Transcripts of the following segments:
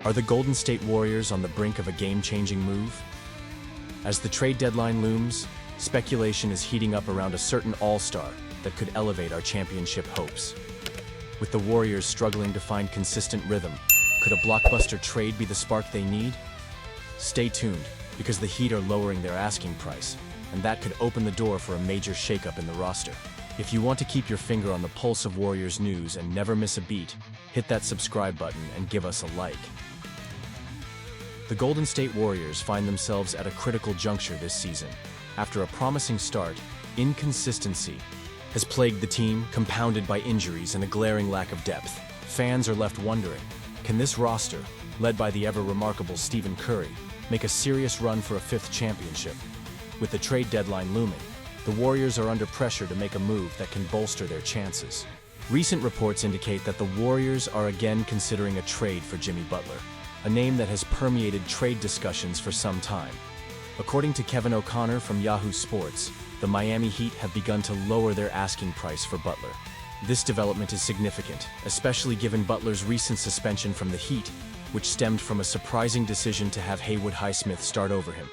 Are the Golden State Warriors on the brink of a game-changing move? As the trade deadline looms, speculation is heating up around a certain all-star that could elevate our championship hopes. With the Warriors struggling to find consistent rhythm, could a blockbuster trade be the spark they need? Stay tuned, because the Heat are lowering their asking price, and that could open the door for a major shakeup in the roster. If you want to keep your finger on the pulse of Warriors news and never miss a beat, hit that subscribe button and give us a like. The Golden State Warriors find themselves at a critical juncture this season. After a promising start, inconsistency has plagued the team, compounded by injuries and a glaring lack of depth. Fans are left wondering, can this roster, led by the ever-remarkable Stephen Curry, make a serious run for a fifth championship? With the trade deadline looming, the Warriors are under pressure to make a move that can bolster their chances. Recent reports indicate that the Warriors are again considering a trade for Jimmy Butler, a name that has permeated trade discussions for some time. According to Kevin O'Connor from Yahoo Sports, the Miami Heat have begun to lower their asking price for Butler. This development is significant, especially given Butler's recent suspension from the Heat, which stemmed from a surprising decision to have Haywood Highsmith start over him.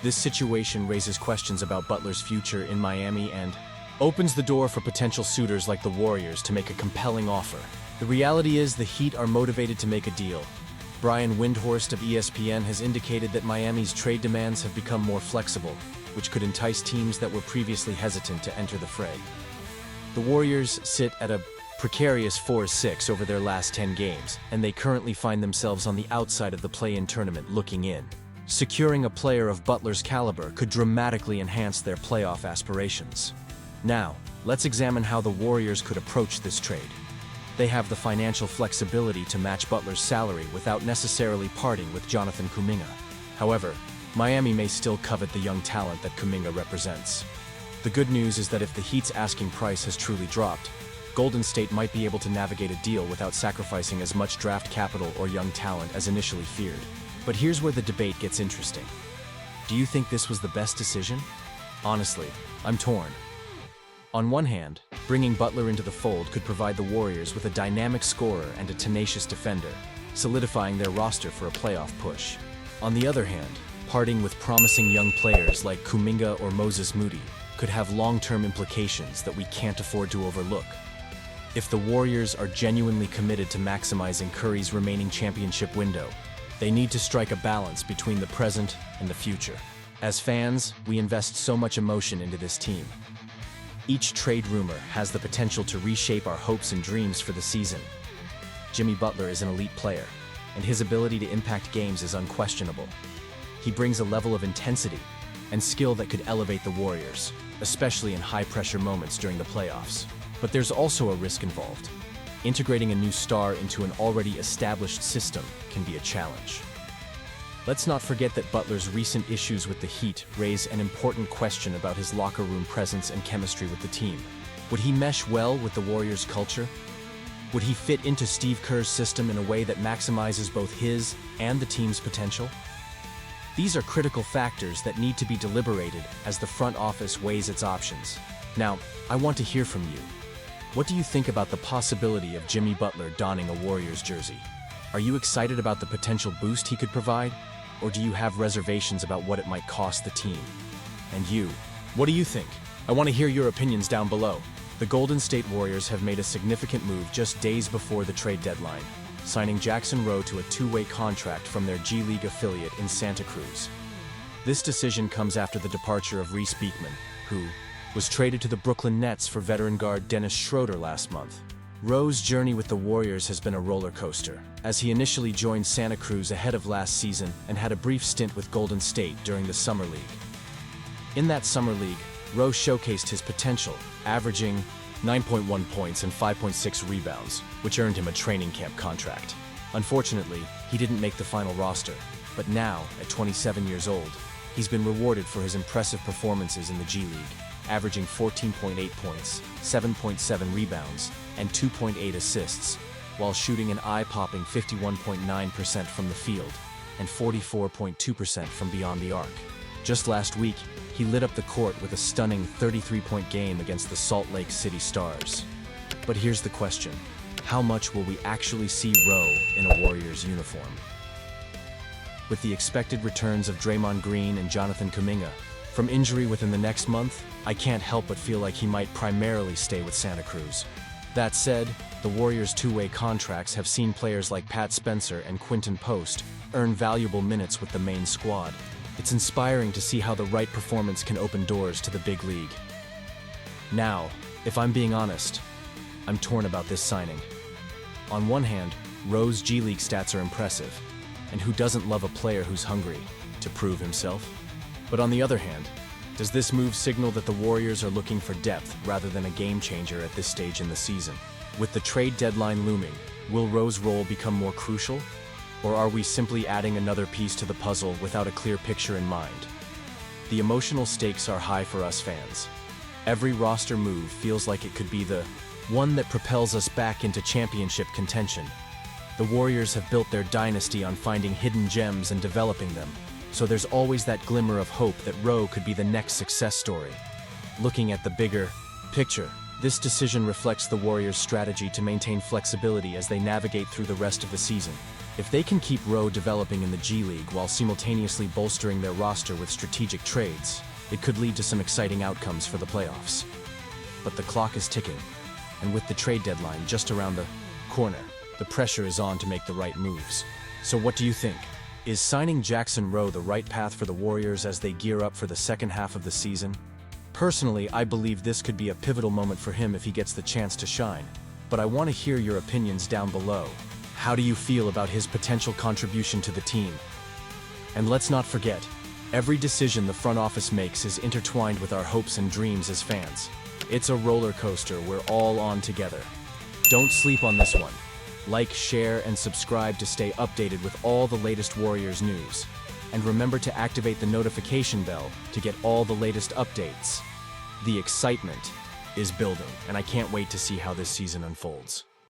This situation raises questions about Butler's future in Miami and opens the door for potential suitors like the Warriors to make a compelling offer. The reality is the Heat are motivated to make a deal. Brian Windhorst of ESPN has indicated that Miami's trade demands have become more flexible, which could entice teams that were previously hesitant to enter the fray. The Warriors sit at a precarious 4-6 over their last 10 games, and they currently find themselves on the outside of the play-in tournament looking in. Securing a player of Butler's caliber could dramatically enhance their playoff aspirations. Now, let's examine how the Warriors could approach this trade. They have the financial flexibility to match Butler's salary without necessarily parting with Jonathan Kuminga. However, Miami may still covet the young talent that Kuminga represents. The good news is that if the Heat's asking price has truly dropped, Golden State might be able to navigate a deal without sacrificing as much draft capital or young talent as initially feared. But here's where the debate gets interesting. Do you think this was the best decision? Honestly, I'm torn. On one hand, bringing Butler into the fold could provide the Warriors with a dynamic scorer and a tenacious defender, solidifying their roster for a playoff push. On the other hand, parting with promising young players like Kuminga or Moses Moody could have long-term implications that we can't afford to overlook. If the Warriors are genuinely committed to maximizing Curry's remaining championship window, they need to strike a balance between the present and the future. As fans, we invest so much emotion into this team. Each trade rumor has the potential to reshape our hopes and dreams for the season. Jimmy Butler is an elite player, and his ability to impact games is unquestionable. He brings a level of intensity and skill that could elevate the Warriors, especially in high-pressure moments during the playoffs. But there's also a risk involved. Integrating a new star into an already established system can be a challenge. Let's not forget that Butler's recent issues with the Heat raise an important question about his locker room presence and chemistry with the team. Would he mesh well with the Warriors' culture? Would he fit into Steve Kerr's system in a way that maximizes both his and the team's potential? These are critical factors that need to be deliberated as the front office weighs its options. Now, I want to hear from you. What do you think about the possibility of Jimmy Butler donning a Warriors jersey? Are you excited about the potential boost he could provide? Or do you have reservations about what it might cost the team? And you, what do you think? I want to hear your opinions down below. The Golden State Warriors have made a significant move just days before the trade deadline, signing Jackson Rowe to a two-way contract from their G League affiliate in Santa Cruz. This decision comes after the departure of Reese Beekman, who was traded to the Brooklyn Nets for veteran guard Dennis Schroeder last month. Rowe's journey with the Warriors has been a roller coaster, as he initially joined Santa Cruz ahead of last season and had a brief stint with Golden State during the Summer League. In that Summer League, Rowe showcased his potential, averaging 9.1 points and 5.6 rebounds, which earned him a training camp contract. Unfortunately, he didn't make the final roster, but now, at 27 years old, he's been rewarded for his impressive performances in the G League, averaging 14.8 points, 7.7 rebounds, and 2.8 assists, while shooting an eye-popping 51.9% from the field and 44.2% from beyond the arc. Just last week, he lit up the court with a stunning 33-point game against the Salt Lake City Stars. But here's the question: how much will we actually see Rowe in a Warriors uniform? with the expected returns of Draymond Green and Jonathan Kuminga from injury within the next month, I can't help but feel like he might primarily stay with Santa Cruz. That said, the Warriors' two-way contracts have seen players like Pat Spencer and Quinton Post earn valuable minutes with the main squad. It's inspiring to see how the right performance can open doors to the big league. Now, if I'm being honest, I'm torn about this signing. On one hand, Rowe's G League stats are impressive, and who doesn't love a player who's hungry to prove himself? But on the other hand, does this move signal that the Warriors are looking for depth rather than a game changer at this stage in the season? With the trade deadline looming, will Rowe's role become more crucial? Or are we simply adding another piece to the puzzle without a clear picture in mind? The emotional stakes are high for us fans. Every roster move feels like it could be the one that propels us back into championship contention. The Warriors have built their dynasty on finding hidden gems and developing them, so there's always that glimmer of hope that Rowe could be the next success story. Looking at the bigger picture, this decision reflects the Warriors' strategy to maintain flexibility as they navigate through the rest of the season. If they can keep Rowe developing in the G League while simultaneously bolstering their roster with strategic trades, it could lead to some exciting outcomes for the playoffs. But the clock is ticking, and with the trade deadline just around the corner, the pressure is on to make the right moves. So what do you think? Is signing Jackson Rowe the right path for the Warriors as they gear up for the second half of the season? Personally, I believe this could be a pivotal moment for him if he gets the chance to shine, but I want to hear your opinions down below. How do you feel about his potential contribution to the team? And let's not forget, every decision the front office makes is intertwined with our hopes and dreams as fans. It's a roller coaster we're all on together. Don't sleep on this one. Like, share, and subscribe to stay updated with all the latest Warriors news. And remember to activate the notification bell to get all the latest updates. The excitement is building, and I can't wait to see how this season unfolds.